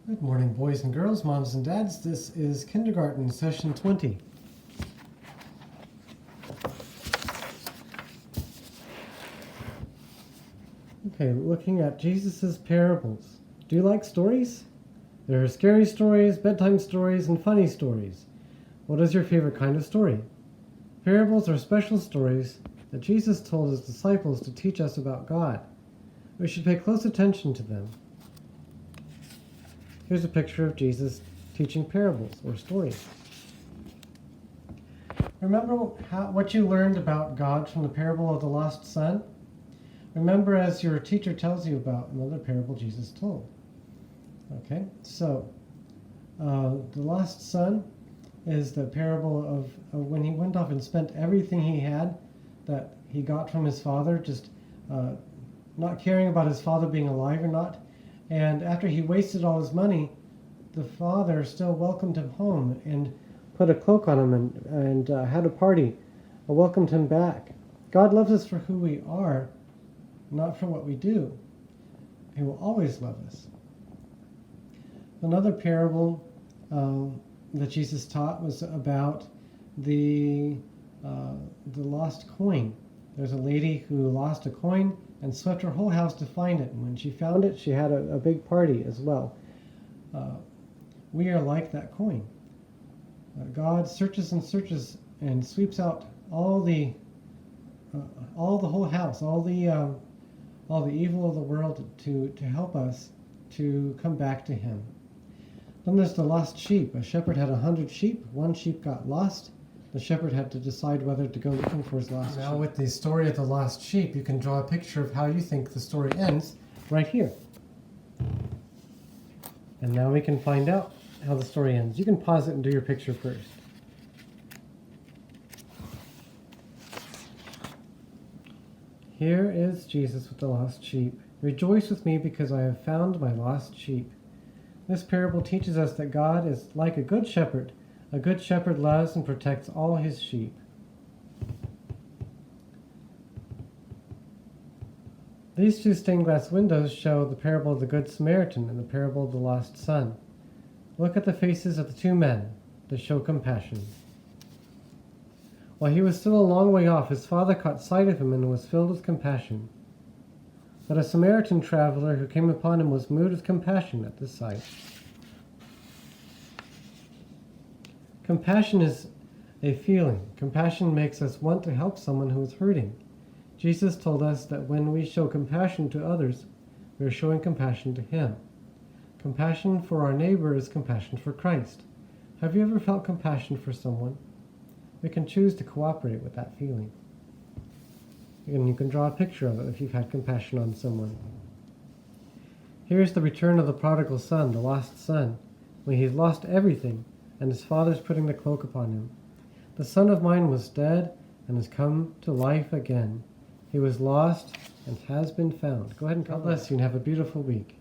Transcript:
Good morning, boys and girls, moms and dads. This is kindergarten session 20. Okay, looking at Jesus' parables. Do you like stories? There are scary stories, bedtime stories, and funny stories. What is your favorite kind of story? Parables are special stories that Jesus told his disciples to teach us about God. We should pay close attention to them. Here's a picture of Jesus teaching parables or stories. Remember what you learned about God from the parable of the lost son? Remember as your teacher tells you about another parable Jesus told. Okay, so the lost son is the parable of when he went off and spent everything he had that he got from his father, just not caring about his father being alive or not. And after he wasted all his money, the father still welcomed him home and put a cloak on him and had a party, welcomed him back. God loves us for who we are, not for what we do. He will always love us. Another parable that Jesus taught was about the lost coin. There's a lady who lost a coin and swept her whole house to find it. And when she found it, she had a big party as well. We are like that coin. God searches and searches and sweeps out all the whole house, all the evil of the world to help us to come back to Him. Then there's the lost sheep. A shepherd had 100 sheep. One sheep got lost. The shepherd had to decide whether to go looking for his lost sheep. Now with the story of the lost sheep, you can draw a picture of how you think the story ends right here. And now we can find out how the story ends. You can pause it and do your picture first. Here is Jesus with the lost sheep. Rejoice with me because I have found my lost sheep. This parable teaches us that God is like a good shepherd. A good shepherd loves and protects all his sheep. These two stained glass windows show the parable of the Good Samaritan and the parable of the lost son. Look at the faces of the two men. They show compassion. While he was still a long way off, his father caught sight of him and was filled with compassion. But a Samaritan traveler who came upon him was moved with compassion at this sight. Compassion is a feeling. Compassion makes us want to help someone who is hurting. Jesus told us that when we show compassion to others, we are showing compassion to Him. Compassion for our neighbor is compassion for Christ. Have you ever felt compassion for someone? We can choose to cooperate with that feeling. And you can draw a picture of it if you've had compassion on someone. Here's the return of the prodigal son, the lost son, when he's lost everything and his father's putting the cloak upon him. The son of mine was dead and has come to life again. He was lost and has been found. Go ahead and God bless you and have a beautiful week.